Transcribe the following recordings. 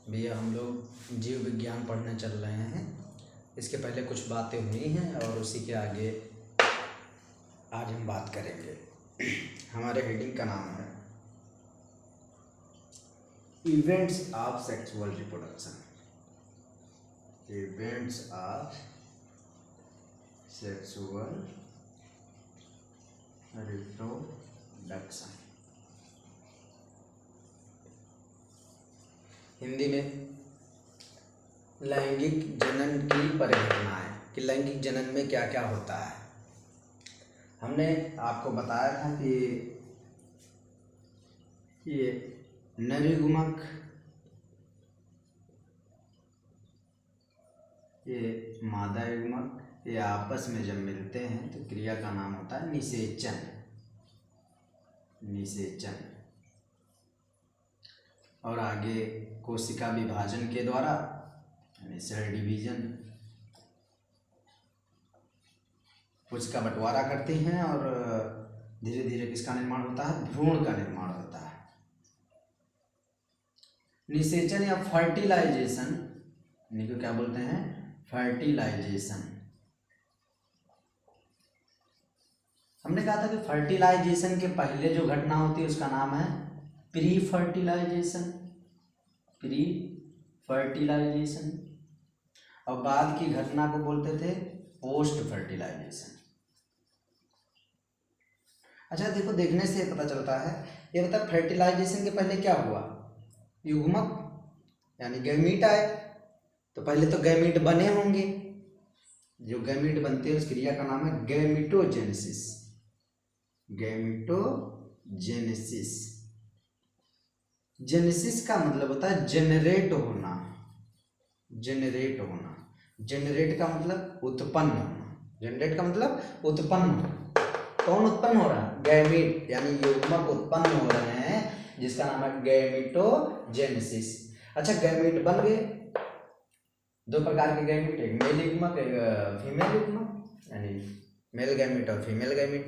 भैया हम लोग जीव विज्ञान पढ़ने चल रहे हैं। इसके पहले कुछ बातें हुई हैं और उसी के आगे आज हम बात करेंगे। हमारे हेडिंग का नाम है events of sexual reproduction. Events of sexual reproduction. Hindi में लैंगिक जनन की परिघटनाएं कि लैंगिक जनन में क्या क्या होता है। हमने आपको बताया था कि ये नरयुग्मक, ये मादा युग्मक, ये आपस में जब मिलते हैं तो क्रिया का नाम होता है निषेचन। निषेचन और आगे कोशिका विभाजन के द्वारा यानी सेल डिवीजन कोशिका बंटवारा करती हैं और धीरे धीरे किसका निर्माण होता है? भ्रूण का निर्माण होता है। निषेचन या फर्टिलाइजेशन, इनको क्या बोलते हैं? फर्टिलाइजेशन। हमने कहा था कि फर्टिलाइजेशन के पहले जो घटना होती है उसका नाम है प्री फर्टिलाइजेशन। Pre fertilisation. और बाद की घटना को बोलते थे पोस्ट फर्टिलाइजेशन। अच्छा देखो, देखने से पता चलता है, ये बता फर्टिलाइजेशन के पहले क्या हुआ? युग्मक यानी गैमीट आए। तो पहले तो गैमीट बने होंगे। जो गैमीट बनते हैं उस क्रिया का नाम है गैमीटोजेनेसिस। गैमीटोजेनेसिस। जेनेसिस का मतलब होता है जनरेट होना। जनरेट होना। जनरेट का मतलब उत्पन्न होना। जनरेट का मतलब उत्पन्न होना। कौन उत्पन्न हो रहा है? गैमीट यानी युग्मक उत्पन्न हो रहे हैं, जिसका नाम है गैमीटोजेनेसिस। अच्छा, गैमीट बन गए। दो प्रकार के गैमीट, एक मेल युग्मक, एक फीमेल युग्मक, यानी मेल गैमीट और फीमेल गैमीट।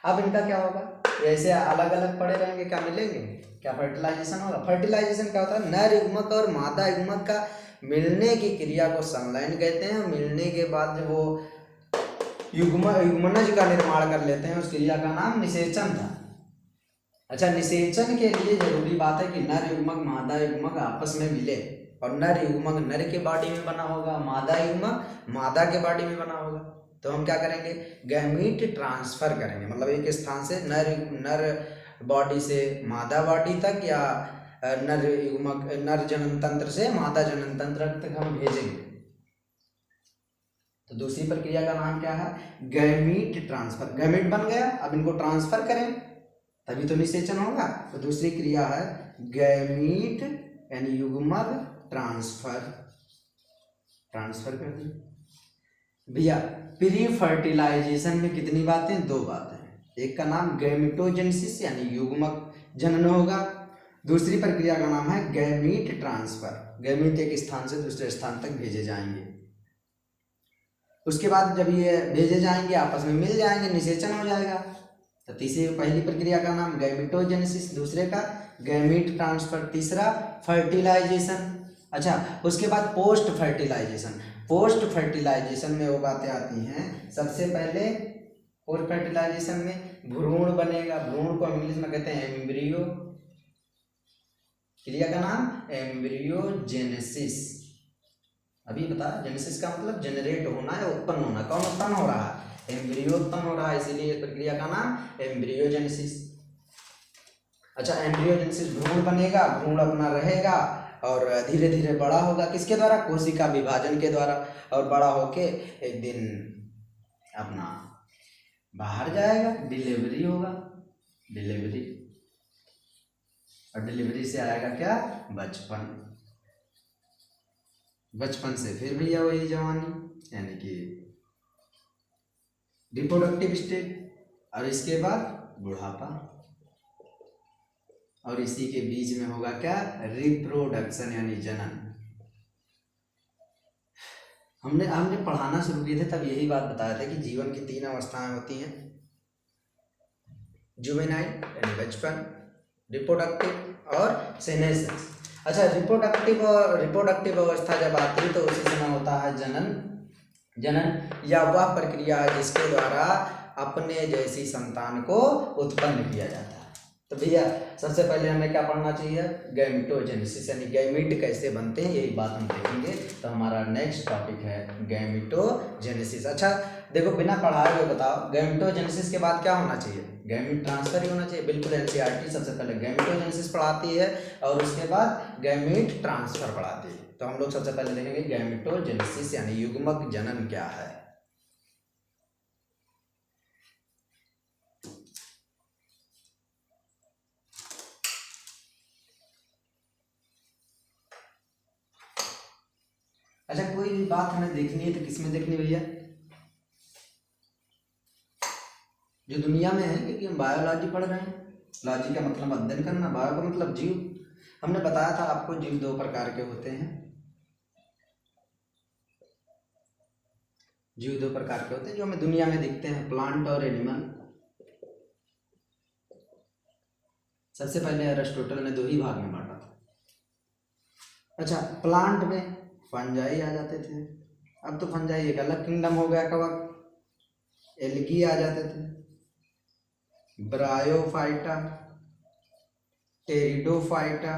अब इनका क्या होगा? ऐसे अलग अलग पड़े रहेंगे, क्या मिलेंगे? क्या फर्टिलाइजेशन होगा? फर्टिलाइजेशन क्या होता है? नर युग्मक और मादा युग्मक का मिलने की क्रिया को संलयन कहते हैं। मिलने के बाद जब वो युग्मनज का निर्माण कर लेते हैं, उस क्रिया का नाम निषेचन था। अच्छा, निषेचन के लिए जरूरी बात है कि नर युग्मक मादा युग्मक आपस में मिले, और नर युग्मक नर के बॉडी में बना होगा, मादा युग्मक मादा के बॉडी में बना होगा। तो हम क्या करेंगे? गैमीट ट्रांसफर करेंगे, मतलब एक स्थान से नर बॉडी से मादा बॉडी तक, या नर युग्मक नर जनन तंत्र से मादा जनन तंत्र तक हम भेजेंगे। तो दूसरी प्रक्रिया का नाम क्या है? Gamete transfer. गैमीट बन गया, अब इनको ट्रांसफर करें तभी तो निषेचन होगा। तो दूसरी क्रिया है गैमीट यानी युग्मक ट्रांसफर। ट्रांसफर कर दी भैया। प्री फर्टिलाइजेशन में कितनी बातें? दो बातें। एक का नाम गैमीटोजेनेसिस यानी युग्मक जनन होगा। दूसरी प्रक्रिया का नाम है गैमीट ट्रांसफर। गैमीट एक स्थान से दूसरे स्थान तक भेजे जाएंगे। उसके बाद जब ये भेजे जाएंगे, आपस में मिल जाएंगे, निषेचन हो जाएगा। तो तीसरी पहली प्रक्रिया का नाम गैमीटोजेनेसिस, दूसरे का गैमीट ट्रांसफर, तीसरा फर्टिलाइजेशन। अच्छा, उसके बाद पोस्ट फर्टिलाइजेशन। पोस्ट फर्टिलाइजेशन में वो बातें आती हैं, सबसे पहले पोस्ट फर्टिलाइजेशन में भ्रूण बनेगा। भ्रूण को इंग्लिश में कहते हैं एम्ब्रियो। क्रिया का नाम एम्ब्रियोजेनेसिस। अभी बता, जेनेसिस का मतलब जनरेट होना है, उत्पन्न होना। कौन उत्पन्न हो रहा है? एम्ब्रियो उत्पन्न हो रहा है, इसीलिए प्रक्रिया का नाम एम्ब्रियोजेनेसिस। अच्छा, एम्ब्रियोजेनेसिस भ्रूण बनेगा, भ्रूण अपना रहेगा और धीरे धीरे बड़ा होगा। किसके द्वारा? कोशिका विभाजन के द्वारा। और बड़ा होके एक दिन अपना बाहर जाएगा, डिलीवरी होगा। डिलीवरी, और डिलीवरी से आएगा क्या? बचपन। बचपन से फिर भैया वही जवानी यानी कि रिप्रोडक्टिव स्टेज, और इसके बाद बुढ़ापा, और इसी के बीच में होगा क्या? रिप्रोडक्शन यानी जनन। हमने पढ़ाना शुरू किए थे तब यही बात बताया था कि जीवन की तीन अवस्थाएं होती हैं, जुवेनाइल यानी बचपन, रिप्रोडक्टिव और सेनेसेंस। अच्छा, रिप्रोडक्टिव अवस्था जब आती है तो उसी समय होता है जनन या वह प्रक्रिया है जिसके द्वारा अपने जैसी संतान को उत्पन्न किया जाता है। तो भैया सबसे पहले हमें क्या पढ़ना चाहिए, गैमेटोजेनेसिस, यानी गैमीट कैसे बनते हैं, यही बात हम देखेंगे। तो हमारा नेक्स्ट टॉपिक है गैमेटोजेनेसिस। अच्छा देखो, बिना पढ़ाए हुए बताओ, गैमेटोजेनेसिस के बाद क्या होना चाहिए, गैमीट ट्रांसफर ही होना चाहिए। बिल्कुल, एनसीईआरटी सबसे पहले गैमेटोजेनेसिस पढ़ाती है और उसके बाद गैमीट ट्रांसफर पढ़ाती है। तो हम लोग सबसे पहले देखेंगे गैमेटोजेनेसिस यानी युग्मक जनन क्या है। अच्छा, कोई भी बात हमें देखनी है तो किसमें देखनी भैया, जो दुनिया में है, क्योंकि हम बायोलॉजी पढ़ रहे हैं। लॉजी का मतलब अध्ययन करना, बायो का मतलब जीव। हमने बताया था आपको जीव दो प्रकार के होते हैं, जीव दो प्रकार के होते हैं जो हमें दुनिया में दिखते हैं, प्लांट और एनिमल। सबसे पहले एरिस्टोटल ने दो ही भाग में बांटा था। अच्छा, प्लांट में फंजाई आ जाते थे, अब तो फंजाई एक अलग किंगडम हो गया, कवक। एल्गी आ जाते थे, ब्रायोफाइटा, टेरिडोफाइटा,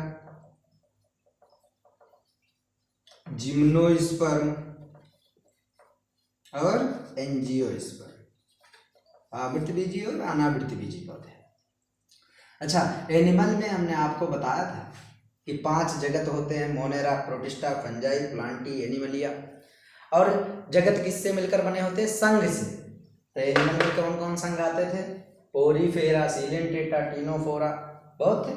जिम्नोस्पर्म और एंजियोस्पर्म, आवृतबीजी और अनावृतबीजी पौधे। अच्छा, एनिमल में हमने आपको बताया था कि 5 जगत होते हैं, Monera, protista, fungi, Plantae, Animalia. और जगत किससे मिलकर बने होते हैं, संघ से। तो एनिमल में कौन कौन संघ आते थे, पोरीफेरा, सिलेंटेटा, टिनोफोरा, बहुत थे।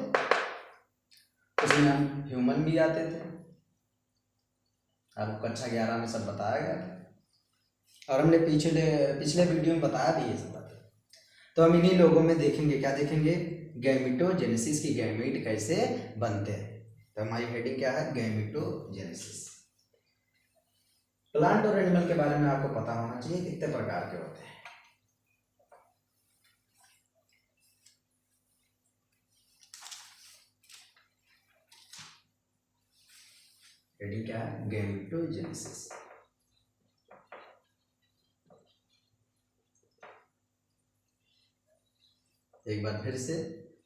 उसमें हम ह्यूमन भी आते थे, आपको कक्षा 11 में सब बताया गया था और हमने पिछले वीडियो में बताया भी ये सब बातें। तो हम इन्हीं लोगों में देखेंगे, क्या देखेंगे, गैमेटोजेनेसिस की गैमीट कैसे बनते हैं। तो हमारी हेडिंग क्या है, गैमेटोजेनेसिस। प्लांट और एनिमल के बारे में आपको पता होना चाहिए कितने प्रकार के होते हैं। हेडिंग क्या है, गैमेटोजेनेसिस। एक बार फिर से,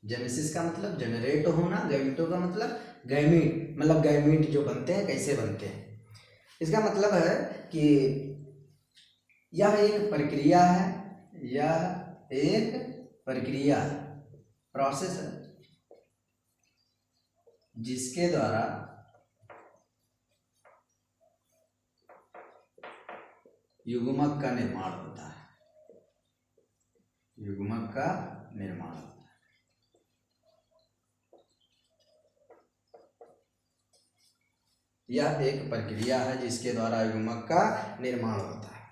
जेनेसिस का मतलब जनरेट होना, गैमेटो का मतलब गैमीट, मतलब गैमीट जो बनते हैं कैसे बनते हैं। इसका मतलब है कि यह एक प्रक्रिया है, यह एक प्रक्रिया है, प्रोसेस है, जिसके द्वारा युग्मक का निर्माण होता है, युग्मक का निर्माण होता है। यह एक प्रक्रिया है जिसके द्वारा युग्मक का निर्माण होता है।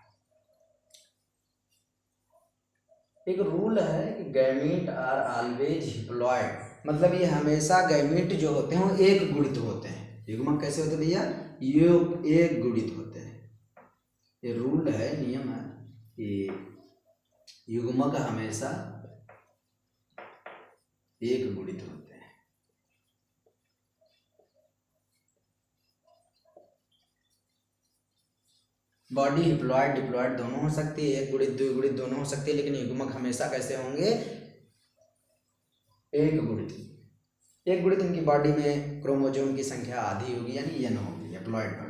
एक रूल है कि गैमीट आर ऑलवेज हिप्लॉइड, मतलब ये हमेशा गैमीट जो होते हैं वो एक गुणित होते हैं। युग्मक कैसे होते हैं भैया, ये एक गुणित होते हैं। ये रूल है, नियम है कि युग्मक हमेशा एक गुणित होते हैं। बॉडी हिप्लॉइड डिप्लॉइड दोनों हो सकती है, एक गुणित दो गुणित दोनों हो सकती है, लेकिन युग्मक हमेशा कैसे होंगे, एक गुणित। एक गुणित इनकी बॉडी में क्रोमोसोम की संख्या आधी होगी, यानी n होगी, हैप्लॉइड बॉडी।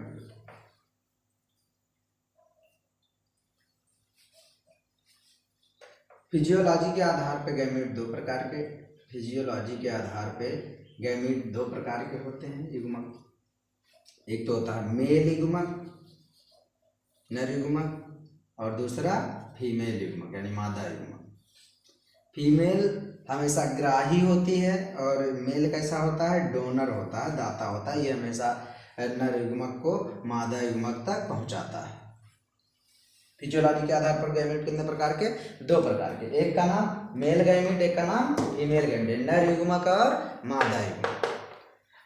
फिजियोलॉजी के आधार पे गैमीट दो प्रकार के, फिजियोलॉजी के आधार पे गैमीट दो प्रकार के होते हैं युग्मक। एक तो होता है मेल युग्मक, नर युग्मक, और दूसरा फीमेल युग्मक यानी मादा युग्मक। फीमेल हमेशा ग्राही होती है और मेल कैसा होता है, डोनर होता है, दाता होता है। ये हमेशा नर युग्मक को मादा युग्मक तक पहुंचाता है। फिजियोलॉजी के आधार पर गैमेट कितने प्रकार के, दो प्रकार के, एक का नाम मेल गैमेट, एक का नाम फीमेल गैमेट, नर युग्मक और मादा युग्मक।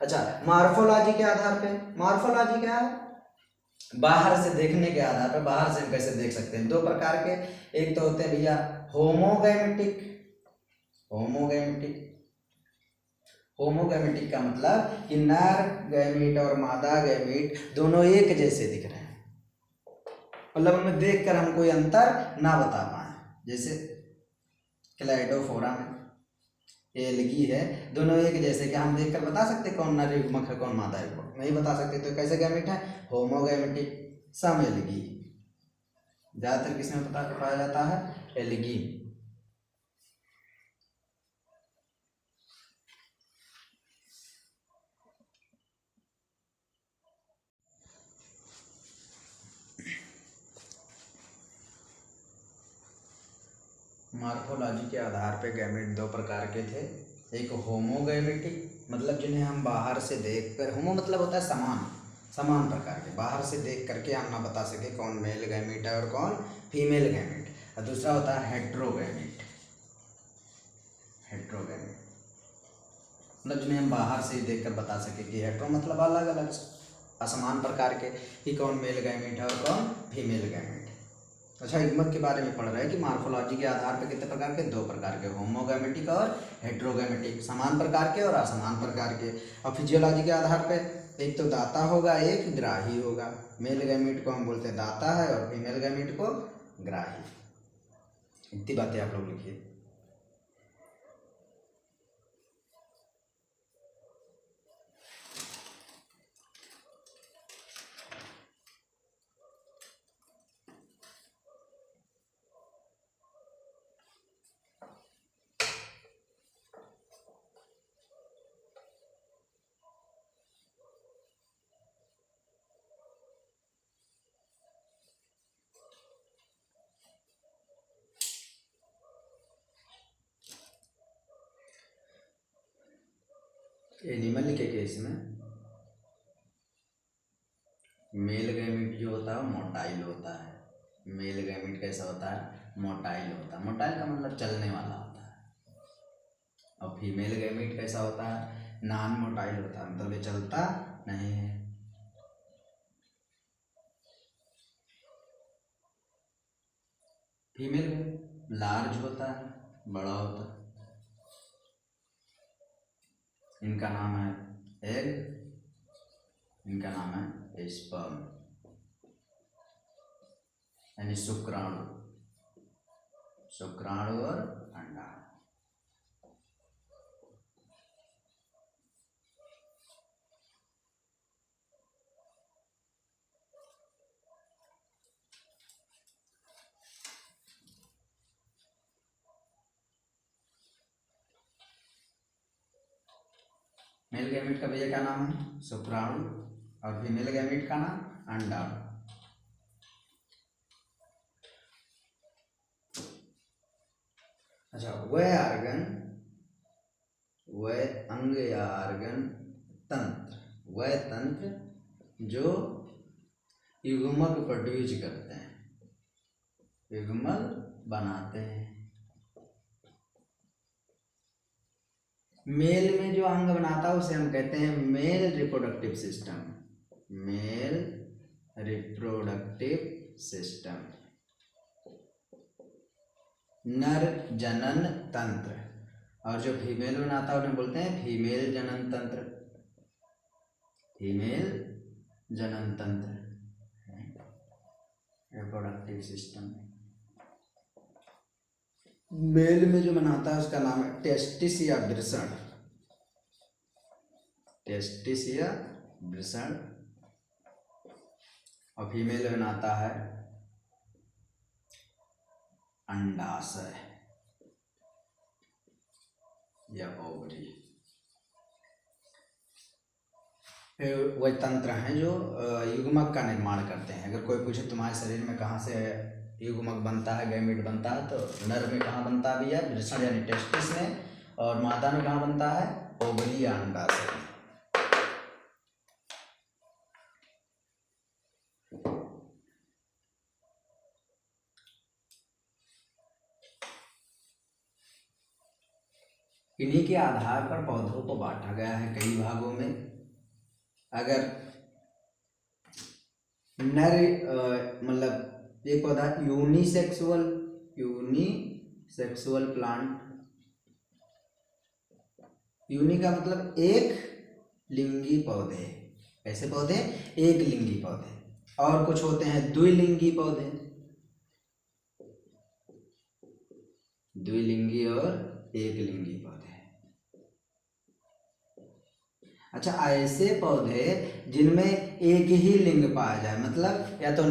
अच्छा, मॉर्फोलॉजी के आधार पे, मॉर्फोलॉजी क्या है, बाहर से देखने के आधार पर, बाहर से हम कैसे देख सकते हैं, दो प्रकार के। एक तो होते हैं भैया होमोगैमेटिक, होमोगैमेटिक, होमोगैमेटिक का मतलब कि नर गैमीट और मादा गैमीट दोनों एक जैसे दिख रहे हैं, मतलब उनमें देखकर हम कोई अंतर ना बता पाए। जैसे क्लाइडोफोरा में एलगी है, दोनों एक जैसे, क्या हम देखकर बता सकते कौन नर युग्मक है कौन मादा युग्मक? नहीं बता सकते। तो कैसे गैमीट है? होमोगैमेटिक सम एलगी। ज्यादातर किसमें पाया जाता है? एलगी। मॉर्फोलॉजी के आधार पे गैमेट दो प्रकार के थे। एक होमोगैमेटिक, मतलब जिन्हें हम बाहर से देखकर, होमो मतलब होता है समान, समान प्रकार के, बाहर से देख करके हम ना बता सके कौन मेल गैमेट है और कौन फीमेल गैमेट। और दूसरा होता है हेट्रोगैमेट। हेट्रोगैमेट मतलब जिन्हें हम बाहर से ही देखकर बता सके कि हेट्रो मतलब अलग अलग असमान प्रकार के, कि कौन मेल गैमेट है और कौन फीमेल गैमेट। अच्छा, युग्मक के बारे में पढ़ रहे हैं कि मॉर्फोलॉजी के आधार पर कितने प्रकार के? दो प्रकार के, होमोगैमेटिक और हेट्रोगैमेटिक, समान प्रकार के और असमान प्रकार के। और फिजियोलॉजी के आधार पर एक तो दाता होगा, एक ग्राही होगा। मेल गैमेट को हम बोलते हैं दाता है और फीमेल गैमेट को ग्राही। इतनी बातें आप लोग लिखिए। एनिमल के केस में मेल गैमेट जो होता है वो मोटाइल होता है। मेल गैमेट कैसा होता है? मोटाइल होता है। मोटाइल का मतलब चलने वाला होता है। और फीमेल गैमेट कैसा होता है? नॉन मोटाइल होता है, मतलब ये चलता नहीं है। फीमेल लार्ज होता है, बड़ा होता है। इनका नाम है एग, इनका नाम है स्पर्म, यानी शुक्राणु। शुक्राणु और अंडा। मेल गैमेट का भैया क्या नाम है? शुक्राणु। और फीमेल गैमेट का नाम अंडाणु। अच्छा, वह आर्गन, वह अंग या आर्गन, तंत्र, वह तंत्र जो युग्मक प्रोड्यूस करते हैं, युग्मक बनाते हैं। मेल में जो अंग बनाता है उसे हम कहते हैं male reproductive system. Male reproductive system. नर जनन तंत्र। और जो फीमेल बनाता है उन्हें बोलते हैं फीमेल जनन तंत्र। फीमेल जनन तंत्र, रिप्रोडक्टिव सिस्टम। मेल में जो बनाता है उसका नाम है टेस्टिस या वृषण। टेस्टिस या वृषण। और फीमेल में बनाता है अंडाशय या ओवरी। वह तंत्र हैं जो युग्मक का निर्माण करते हैं। अगर कोई पूछे तुम्हारे शरीर में कहाँ से युग्मक बनता है, गैमेट बनता है, तो नर में कहाँ बनता भी है? वृषण यानी टेस्टिस में। और मादा में कहाँ बनता है? ओवरी या अंडाशय। इन्हीं के आधार पर पौधों को बांटा गया है कई भागों में। अगर नर मतलब एक पौधा यूनिसेक्सुअल, यूनिसेक्सुअल प्लांट, यूनि का मतलब एक लिंगी पौधे। कैसे पौधे? एक लिंगी पौधे। और कुछ होते हैं द्विलिंगी पौधे, द्विलिंगी और एक लिंगी पौधे। अच्छा, ऐसे पौधे जिनमें एक ही लिंग पाया जाए, मतलब या तो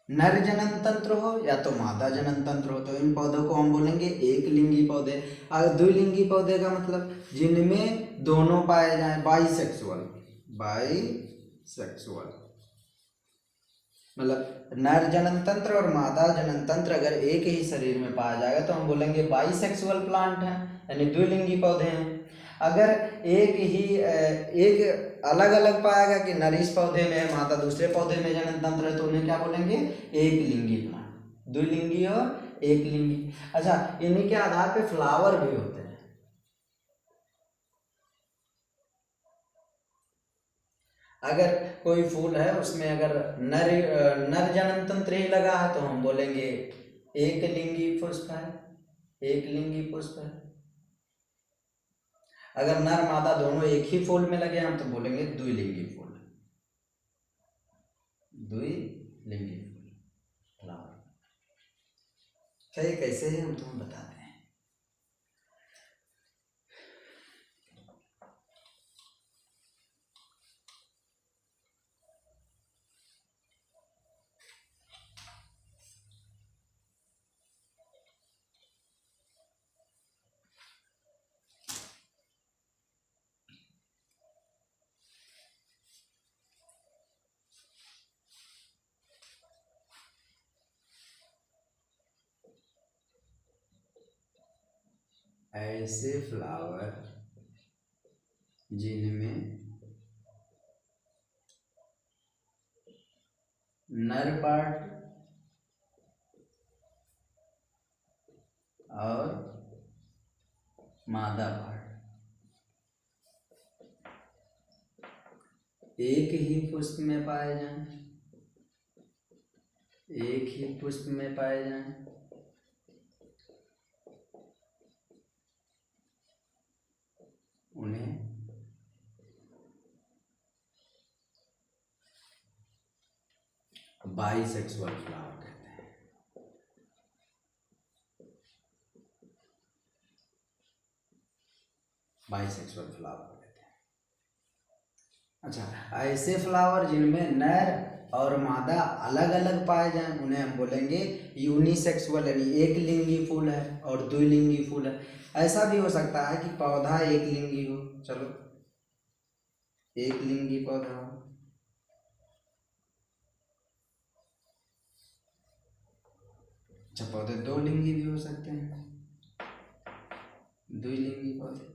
नर जनन तंत्र हो या तो मादा जनन तंत्र हो, तो इन पौधों को हम बोलेंगे एक लिंगी पौधे। और द्विलिंगी पौधे का मतलब जिनमें दोनों पाए जाएं, बाइसेक्सुअल। बाइसेक्सुअल मतलब नर जनन तंत्र और मादा जनन तंत्र अगर एक ही शरीर में पाया जाएगा तो हम बोलेंगे बाइसेक्सुअल प्लांट है, यानी द्विलिंगी पौधे हैं। अगर एक अलग अलग पाएगा कि नर इस पौधे में है, मादा दूसरे पौधे में जनन तंत्र है, तो उन्हें क्या बोलेंगे? एक लिंगी प्लांट। द्विलिंगी और एक लिंगी। अच्छा, इन्हीं के आधार पे फ्लावर भी होते हैं। अगर कोई फूल है उसमें अगर नर जनन तंत्र ही लगा है तो हम बोलेंगे एक लिंगी पुष्प है, एक लिंगी पुष्प है। अगर नर मादा दोनों एक ही फूल में लगे हम तो बोलेंगे द्विलिंगी फूल, द्विलिंगी फूल, फ्लावर। कैसे है हम तुम्हें बताते हैं। ऐसे फ्लावर जिनमें नर पार्ट और मादा पार्ट एक ही पुष्प में पाए जाएं, एक ही पुष्प में पाए जाएं, उन्हें बाइसेक्सुअल फ्लावर कहते हैं। बाइसेक्सुअल फ्लावर कहते हैं। अच्छा, ऐसे फ्लावर जिनमें नर और मादा अलग अलग पाए जाएं उन्हें हम बोलेंगे यूनिसेक्सुअल, यानी एक लिंगी फूल है और द्विलिंगी फूल है। ऐसा भी हो सकता है कि पौधा एक लिंगी हो, चलो एक लिंगी पौधा हो। अच्छा, पौधे दो लिंगी भी हो सकते हैं, द्विलिंगी पौधे।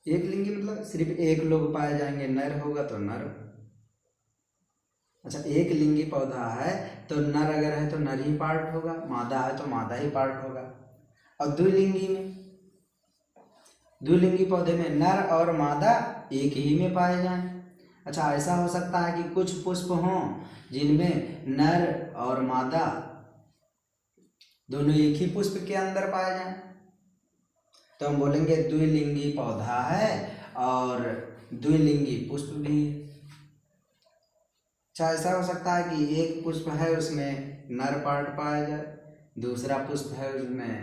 एक लिंगी मतलब सिर्फ एक लोग पाए जाएंगे, नर होगा तो नर। अच्छा, एक लिंगी पौधा है तो नर अगर है तो नर ही पार्ट होगा, मादा है तो मादा ही पार्ट होगा। और द्विलिंगी पौधे में नर और मादा एक ही में पाए जाएं। अच्छा, ऐसा हो सकता है कि कुछ पुष्प हों जिनमें नर और मादा दोनों एक ही पुष्प के अंदर पाए जाएं, तो हम बोलेंगे द्विलिंगी पौधा है और द्विलिंगी पुष्प भी है। अच्छा, ऐसा हो सकता है कि एक पुष्प है उसमें नर पार्ट पाया जाए, दूसरा पुष्प है उसमें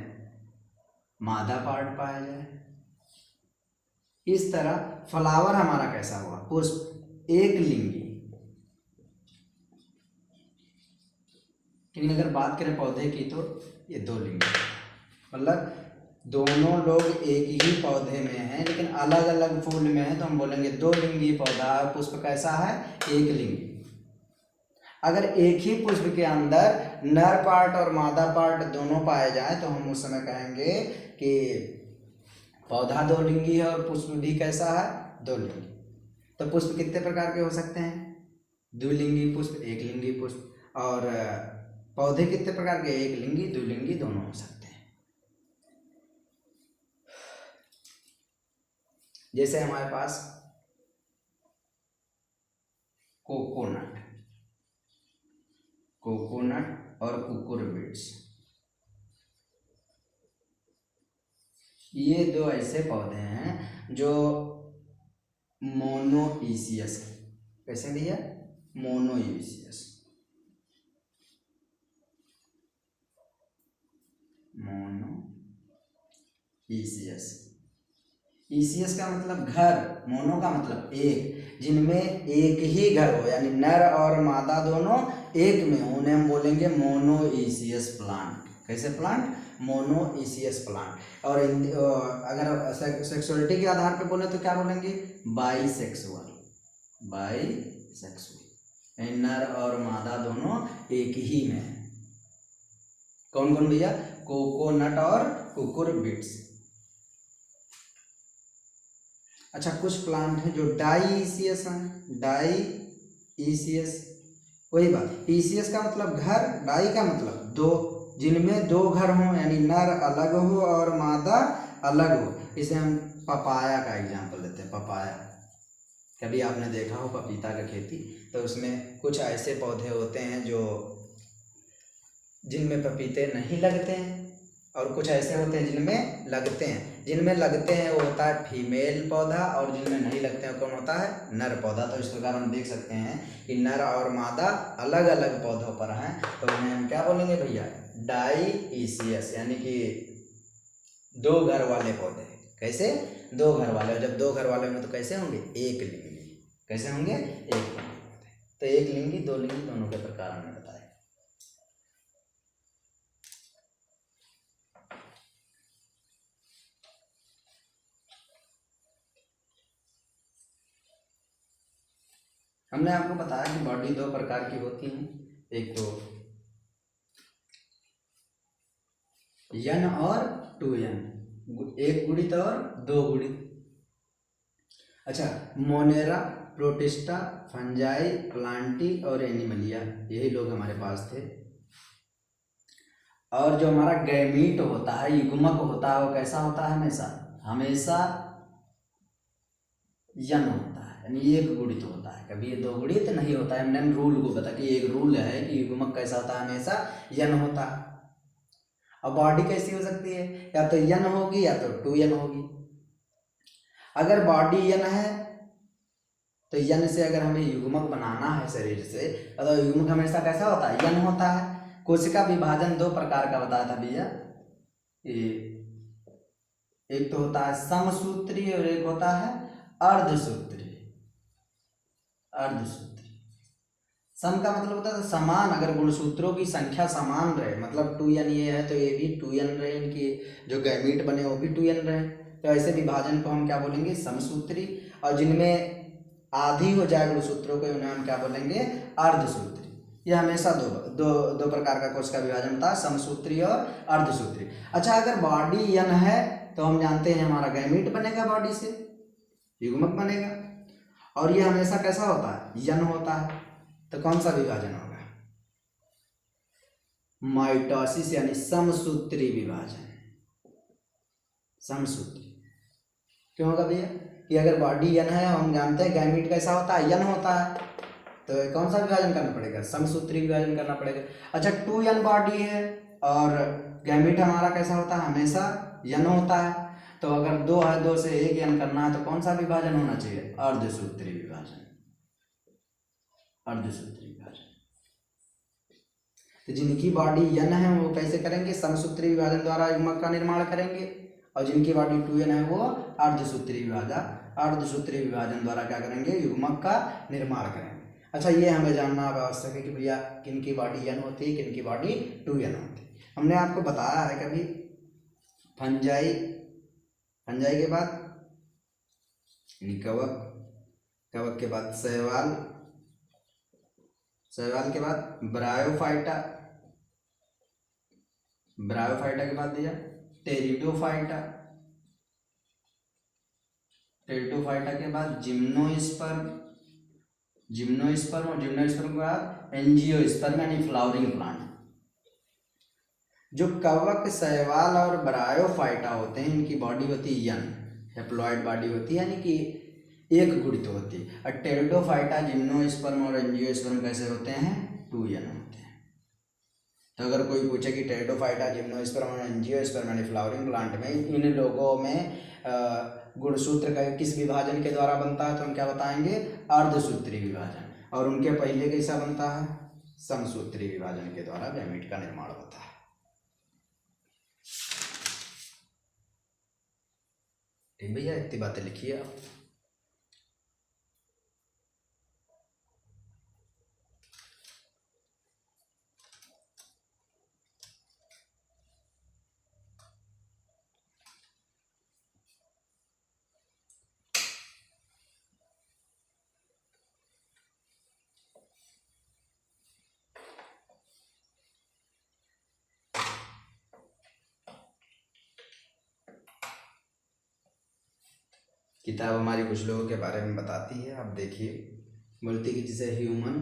मादा पार्ट पाया जाए। इस तरह फ्लावर हमारा कैसा हुआ? पुष्प एक लिंगी। लेकिन अगर बात करें पौधे की तो ये दो लिंगी, मतलब दोनों लोग एक ही पौधे में हैं लेकिन अलग अलग फूल में हैं, तो हम बोलेंगे दो लिंगी पौधा। पुष्प कैसा है? एक लिंगी। अगर एक ही पुष्प के अंदर नर पार्ट और मादा पार्ट दोनों पाए जाए तो हम उस समय कहेंगे कि पौधा दो लिंगी है और पुष्प भी कैसा है? दो लिंगी। तो पुष्प कितने प्रकार के हो सकते हैं? द्विलिंगी पुष्प, एक लिंगी पुष्प। और पौधे कितने प्रकार के? एक लिंगी, द्विलिंगी, दोनों हो सकते हैं। जैसे हमारे पास कोकोनट, कोकोनट और कुकुरबिट्स, ये दो ऐसे पौधे हैं जो मोनोइसियस, कैसे भैया, मोनोइसियस, मोनोइसियस। ईसीएस का मतलब घर, मोनो का मतलब एक, जिनमें एक ही घर हो, यानी नर और मादा दोनों एक में हो, उन्हें हम बोलेंगे मोनोइसियस प्लांट। कैसे प्लांट, मोनोइसियस प्लांट। और अगर सेक्सुअलिटी के आधार पर बोले तो क्या बोलेंगे, बाइसेक्सुअल, बाइसेक्सुअल, नर और मादा दोनों एक ही में है। कौन कौन भैया, कोकोनट और कुकुरबिट्स। अच्छा, कुछ प्लांट हैं जो डाईईसियस हैं, डाईईसियस, वही बात, ईसीएस का मतलब घर, डाई का मतलब दो, जिनमें दो घर हों, यानी नर अलग हो और मादा अलग हो। इसे हम पपाया का एग्जाम्पल लेते हैं, पपाया। कभी आपने देखा हो पपीता का खेती, तो उसमें कुछ ऐसे पौधे होते हैं जो जिनमें पपीते नहीं लगते हैं, और कुछ ऐसे होते हैं जिनमें लगते हैं। जिनमें लगते हैं वो होता है फीमेल पौधा, और जिनमें नहीं लगते हैं कौन होता है, नर पौधा। तो इस प्रकार हम देख सकते हैं कि नर और मादा अलग अलग पौधों पर हैं, तो उन्हें हम क्या बोलेंगे भैया, डाईईसियस, यानी कि दो घर वाले पौधे। कैसे, दो घर वाले, और जब दो घर वाले होंगे तो कैसे होंगे, एक लिंगी। कैसे होंगे, एक लिंगी पौधे। तो एक लिंगी, दो लिंगी, दोनों के प्रकार हमने बताए। हमने आपको बताया कि बॉडी दो प्रकार की होती है, एक तो यन और टू यन, एक गुणित और दो गुणित। अच्छा, मोनेरा, प्रोटिस्टा, फंजाई, प्लांटी और एनिमलिया, यही लोग हमारे पास थे। और जो हमारा गैमीट होता है, युग्मक होता है, वो कैसा होता है, हमेशा हमेशा यन होता है, यानी एक गुणित होता है, कभी ये दो गुणित नहीं होता है। हमने रूल को बता कि एक रूल है कि युग्मक कैसा होता है, हमेशा यन होता है। अब बॉडी कैसी हो सकती है, या तो यन होगी या तो टू यन होगी। अगर बॉडी यन है तो यन से अगर हमें युग्मक बनाना है शरीर से, तो युग्मक हमेशा कैसा होता है, यन होता है। कोशिका विभाजन दो प्रकार का बताया था भैया, एक तो होता है समसूत्री और एक होता है अर्धसूत्री। अर्धसूत्री, सम का मतलब होता है समान, अगर गुणसूत्रों की संख्या समान रहे, मतलब टू एन ये है तो ये भी टू एन रहे, इनकी जो गैमीट बने वो भी टू एन रहे, तो ऐसे विभाजन को हम क्या बोलेंगे, समसूत्री। और जिनमें आधी हो जाए गुणसूत्रों को, उन्हें हम क्या बोलेंगे, अर्धसूत्री। ये हमेशा दो प्रकार का कोशिका विभाजन होता है, समसूत्री और अर्धसूत्री। अच्छा, अगर बॉडी यन है तो हम जानते हैं हमारा गैमीट बनेगा, बॉडी से युग्मक बनेगा, और ये हमेशा कैसा होता है, यन होता है। तो कौन सा विभाजन होगा, माइटोसिस, यानी समसूत्री विभाजन। समसूत्री क्यों होगा भैया, कि अगर बॉडी यन है, हम जानते हैं गैमीट कैसा होता है, यन होता है, तो कौन सा विभाजन करना पड़ेगा, समसूत्री विभाजन करना पड़ेगा। अच्छा, टू यन बॉडी है और गैमीट हमारा कैसा होता है, हमेशा यन होता है, तो अगर दो है, दो से एक यन करना है तो कौन सा विभाजन होना चाहिए, अर्धसूत्री विभाजन। अर्धसूत्री विभाजन। तो जिनकी बॉडी यन है वो कैसे करेंगे, समसूत्री विभाजन द्वारा युग्मक का निर्माण करेंगे, और जिनकी बॉडी टू यन है वो अर्धसूत्री विभाजन द्वारा क्या करेंगे, युग्मक का निर्माण करेंगे। अच्छा, ये हमें जानना आवश्यक है कि भैया किनकी बॉडी यन होती है, किनकी बॉडी टू यन होती है। हमने आपको बताया है कभी फंजाई, फंजाई के बाद कवक, कवक के बाद शैवाल, शैवाल के बाद ब्रायोफाइटा, ब्रायोफाइटा के बाद दिया टेरिडोफाइटा, टेरिडोफाइटा के बाद जिम्नोस्पर्म, जिम्नोस्पर्म, और जिम्नोस्पर्म के बाद एंजियोस्पर्म, यानी फ्लावरिंग प्लांट। जो कवक, शैवाल और ब्रायोफाइटा होते हैं, इनकी बॉडी होती है यन, हैप्लॉइड बॉडी होती है, यानी कि एक गुणित होती है। और टेरिडोफाइटा, जिम्नोस्पर्म और एंजियोस्पर्म कैसे होते हैं, टू यन होते हैं। अगर कोई पूछे कि टेरिडोफाइटा, जिम्नोस्पर्म और एंजियोस्पर्म यानी फ्लावरिंग प्लांट में इन लोगों में गुणसूत्र का किस विभाजन के द्वारा बनता है, तो हम क्या बताएंगे, अर्धसूत्री विभाजन। और उनके पहले कैसा बनता है, समसूत्री विभाजन के द्वारा गैमीट का निर्माण होता है। ठीक भैया, इतनी बातें लिखिए आप। किताब हमारी कुछ लोगों के बारे में बताती है, आप देखिए। बोलती है कि जैसे ह्यूमन,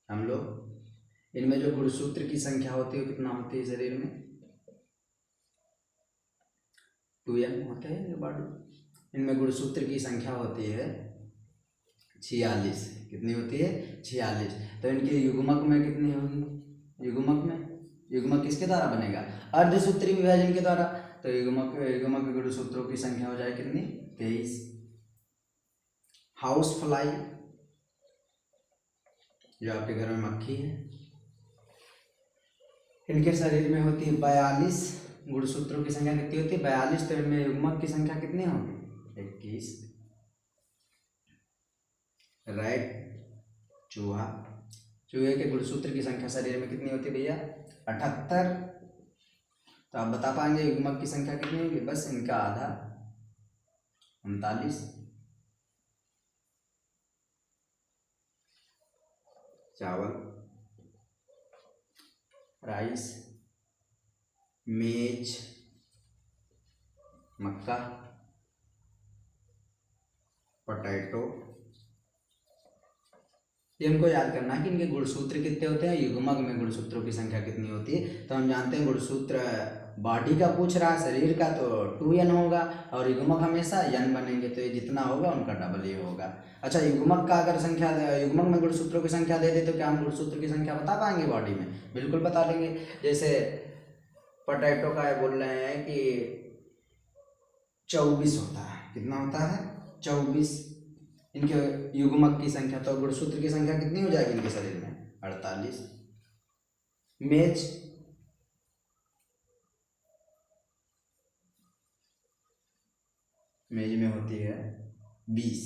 हम लोग, इनमें जो गुणसूत्र की संख्या होती है वो कितना होती है शरीर में, 2n होते हैं ये बॉडी। इनमें गुणसूत्र की संख्या होती है 46। कितनी होती है, 46। तो इनके युग्मक में कितनी होगी, युग्मक किसके द्वारा बनेगा, अर्धसूत्री विभाजन के द्वारा। तो युग्मक गुणसूत्रों की संख्या हो जाए कितनी, 23। हाउस फ्लाई, जो आपके घर में मक्खी है, इनके शरीर में होती है 42। गुणसूत्रों की संख्या कितनी होती है, 42। तो इनमें युग्मक की संख्या कितनी होगी, 21। रैट, चूहे के गुणसूत्र की संख्या शरीर में कितनी होती है भैया, 78। तो आप बता पाएंगे युग्मक की संख्या कितनी होगी, बस इनका आधा, 39। चावल, राइस, मेज, मक्का, पोटैटो। ये हमको याद करना है कि इनके गुणसूत्र कितने होते हैं, युग्मक में गुणसूत्रों की संख्या कितनी होती है। तो हम जानते हैं गुणसूत्र बॉडी का पूछ रहा है, शरीर का, तो 2n होगा, और युग्मक हमेशा n बनेंगे, तो ये जितना होगा उनका डबल ही होगा। अच्छा, युग्मक का अगर संख्या, युग्मक में गुणसूत्रों की संख्या दे दे तो क्या हम गुणसूत्र की संख्या बता पाएंगे बॉडी में, बिल्कुल बता लेंगे। जैसे पोटैटो का बोल रहे हैं कि 24 होता है, कितना होता है, 24 इनके युग्मक की संख्या। तो गुणसूत्र की संख्या कितनी हो जाएगी इनके शरीर में, 48। मेज में होती है 20।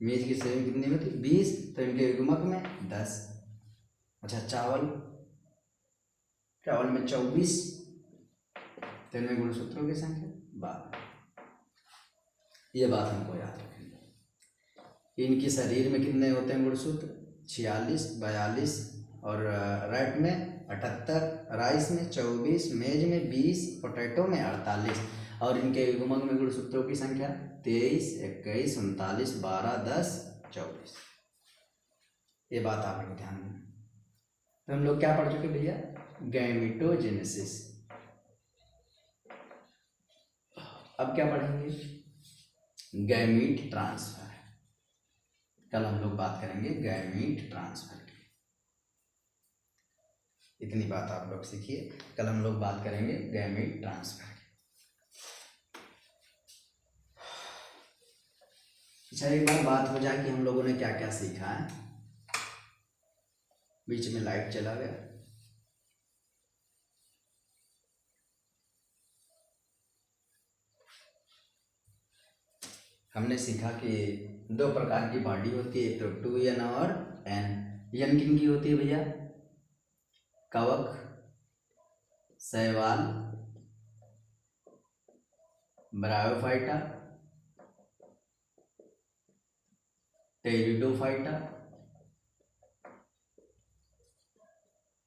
मेज की शरीर में कितनी होती है, 20। तो इनके युग्मक में 10। अच्छा, चावल में 24। तो इनमें गुणसूत्रों की संख्या 12। ये बात हमको याद रखनी। इनके शरीर में कितने होते हैं गुणसूत्र, 46, 42, और रैट में 78, राइस में 24, मेज में 20, पोटैटो में 48। और इनके युग्मक में गुणसूत्रों की संख्या 23, 21, 39, 12, 10, 24। ये बात आप लोग ध्यान दें। तो हम लोग क्या पढ़ चुके भैया, गैमेटोजेनेसिस। अब क्या पढ़ेंगे, गैमीट ट्रांसफर। कल हम लोग बात करेंगे गैमीट ट्रांसफर की। इतनी बात आप लोग सीखिए, कल हम लोग बात करेंगे गैमीट ट्रांसफर की। अच्छा, एक बार बात हो जाए कि हम लोगों ने क्या क्या सीखा है। बीच में लाइट चला गया। हमने सीखा कि 2 प्रकार की बॉडी होती है, तो 2n और n। n किन की होती है भैया, कवक, शैवाल, ब्रायोफाइटा, टेरिडोफाइटा,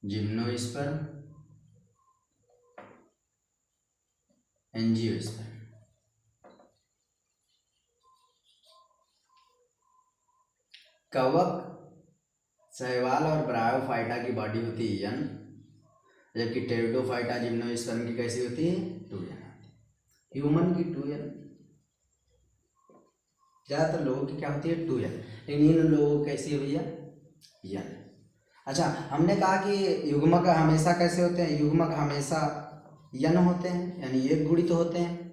जिम्नोस्पर्म, एंजियोस्पर्म। कवक, शैवाल और ब्रायोफाइटा की बॉडी होती है n, जबकि टेरिडोफाइटा, जिम्नोस्पर्म की कैसी होती है, 2n। ह्यूमन की 2n, ज़्यादातर लोगों की क्या होती है, 2n। लेकिन इन लोगों की कैसी है भैया, n। अच्छा, हमने कहा कि युग्मक हमेशा कैसे होते हैं, युग्मक हमेशा यन होते हैं, यानी एक गुणित होते हैं।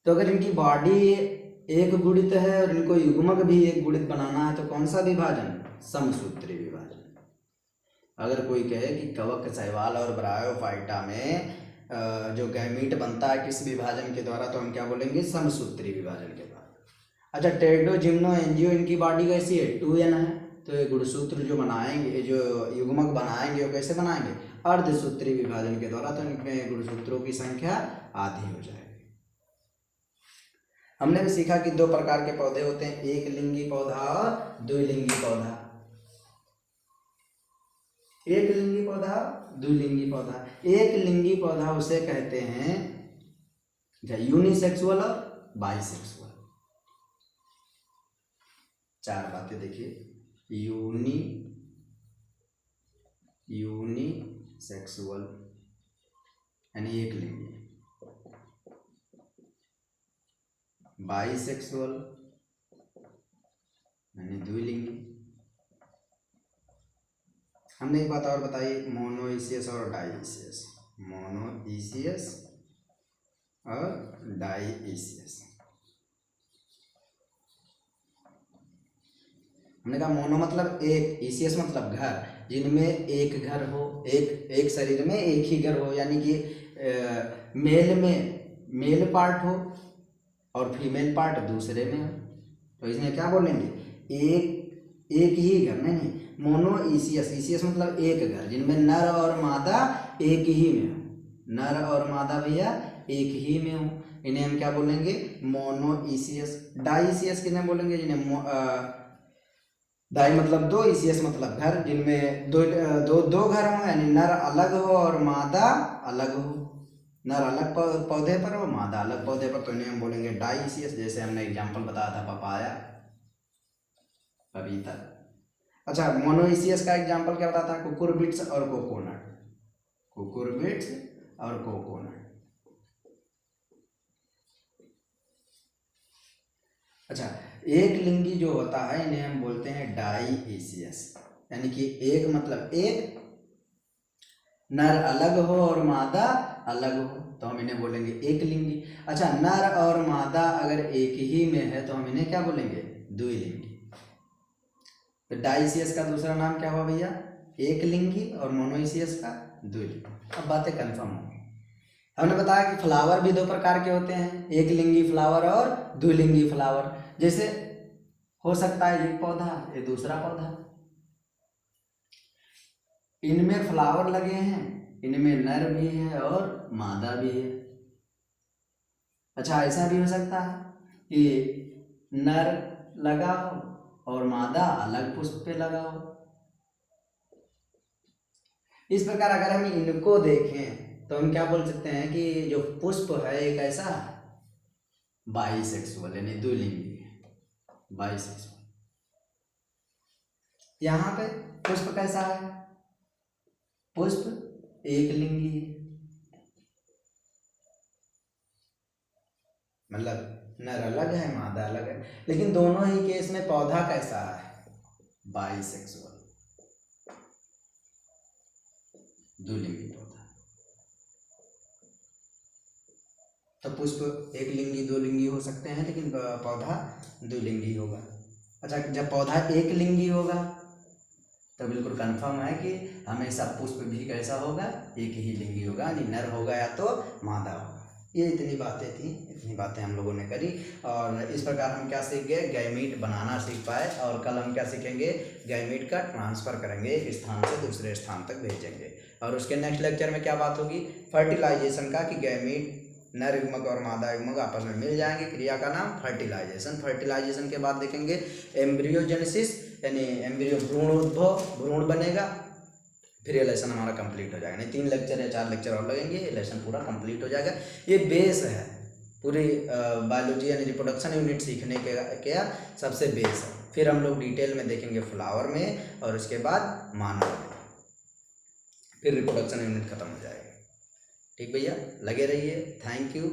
तो अगर इनकी बॉडी एक गुणित है और इनको युग्मक भी एक गुणित बनाना है तो कौन सा विभाजन, समसूत्री विभाजन। अगर कोई कहे कि कवक, शैवाल और ब्रायोफाइटा में जो गैमीट बनता है किस विभाजन के द्वारा, तो हम क्या बोलेंगे, समसूत्री विभाजन के द्वारा। अच्छा, टेड्रो, जिम्नो, एंजियो, इनकी बॉडी कैसी है, 2n है। तो ये गुणसूत्र जो बनाएंगे, जो युग्मक बनाएंगे वो कैसे बनाएंगे, अर्धसूत्री विभाजन के द्वारा। तो इनमें गुणसूत्रों की संख्या आधी हो जाएगी। हमने भी सीखा कि दो प्रकार के पौधे होते हैं, एक लिंगी पौधा और द्विलिंगी पौधा। एक लिंगी पौधा, द्विलिंगी पौधा। एक लिंगी पौधा उसे कहते हैं यूनिसेक्सुअल और बाइसेक्सुअल। चार बातें देखिए, यूनिसेक्सुअल यानी एक लिंगी, बाइसेक्सुअल यानी द्विलिंगी। हमने एक बात और बताई, मोनोइसियस और डाइसियस, मोनोइसियस और डाइसियस। हमने कहा मोनो मतलब एक, इसियस मतलब घर, जिनमें एक घर हो, एक शरीर में एक ही घर हो, यानी कि मेल में मेल पार्ट हो और फीमेल पार्ट दूसरे में हो। तो इसमें क्या बोलेंगे, एक ही घर। नहीं, मोनोइसियस, इसियस मतलब एक घर, जिनमें नर और मादा एक ही में हो, नर और मादा भैया एक ही में हो, इन्हें हम क्या बोलेंगे, मोनोइसियस। डाइसियस किन्हें बोलेंगे, जिन्हें डाई मतलब दो, इसियस मतलब घर, जिनमें दो घर हो, यानी नर अलग हो और मादा अलग हो, नर अलग पौधे पर हो, मादा अलग पौधे पर, तो इन्हें हम बोलेंगे डाइसियस। जैसे हमने एग्जांपल बताया था, पपाया, पपीता। अच्छा, मोनोइसियस का एग्जांपल क्या बताता है, कुकुरबिट्स और कोकोनट, कुकुरबिट्स और कोकोनट। अच्छा, एक लिंगी जो होता है इन्हें हम बोलते हैं डाइसियस, यानी कि एक मतलब एक, नर अलग हो और मादा अलग हो, तो हम इन्हें बोलेंगे एक लिंगी। अच्छा, नर और मादा अगर एक ही में है तो हम इन्हें क्या बोलेंगे, द्विलिंगी। तो डाइसियस का दूसरा नाम क्या हुआ भैया, एक लिंगी, और मोनोइसियस का द्विलिंगी। अब बातें कंफर्म हो। हमने बताया कि फ्लावर भी दो प्रकार के होते हैं, एक लिंगी फ्लावर और द्विलिंगी फ्लावर। जैसे हो सकता है एक पौधा, ये दूसरा पौधा, इनमें फ्लावर लगे हैं, इनमें नर भी है और मादा भी है। अच्छा, ऐसा भी हो सकता है कि नर लगा हो और मादा अलग पुष्प पे लगा हो। इस प्रकार अगर हम इनको देखें तो हम क्या बोल सकते हैं कि जो पुष्प है एक ऐसा बाइसेक्सुअल यानी द्विलिंगी, बाइसेक्सुअल। यहाँ पे पुष्प कैसा है, पुष्प एक लिंगी है, मतलब नर अलग है मादा अलग है, लेकिन दोनों ही केस में पौधा कैसा है, बाइसेक्सुअल, द्विलिंगी पौधा। तो पुष्प एक लिंगी दो लिंगी हो सकते हैं, लेकिन पौधा द्विलिंगी होगा। अच्छा, जब पौधा एक लिंगी होगा तो बिल्कुल कंफर्म है कि हमेशा पुष्प भी कैसा होगा, एक ही लिंगी होगा, यानी नर होगा या तो मादा होगा। ये इतनी बातें थी, इतनी बातें हम लोगों ने करी, और इस प्रकार हम क्या सीख गए, गैमीट बनाना सीख पाए। और कल हम क्या सीखेंगे, गैमीट का ट्रांसफ़र करेंगे, एक स्थान से दूसरे स्थान तक भेजेंगे। और उसके नेक्स्ट लेक्चर में क्या बात होगी, फर्टिलाइजेशन का, कि गैमीट नर युग्मक और मादा युग्मक आपस में मिल जाएंगे, क्रिया का नाम फर्टिलाइजेशन। फर्टिलाइजेशन के बाद देखेंगे एम्ब्रियोजेनेसिस, यानी एम्ब्रियो भ्रूणोद्भव, भ्रूण बनेगा, फिर ये लेसन हमारा कंप्लीट हो जाएगा। नहीं 3 लेक्चर या 4 लेक्चर और लगेंगे, ये लेसन पूरा कंप्लीट हो जाएगा। ये बेस है पूरी बायोलॉजी यानी रिप्रोडक्शन यूनिट सीखने के सबसे बेस है। फिर हम लोग डिटेल में देखेंगे फ्लावर में, और उसके बाद मानव में, फिर रिप्रोडक्शन यूनिट खत्म हो जाएगा। ठीक भैया, लगे रहिए। Thank you.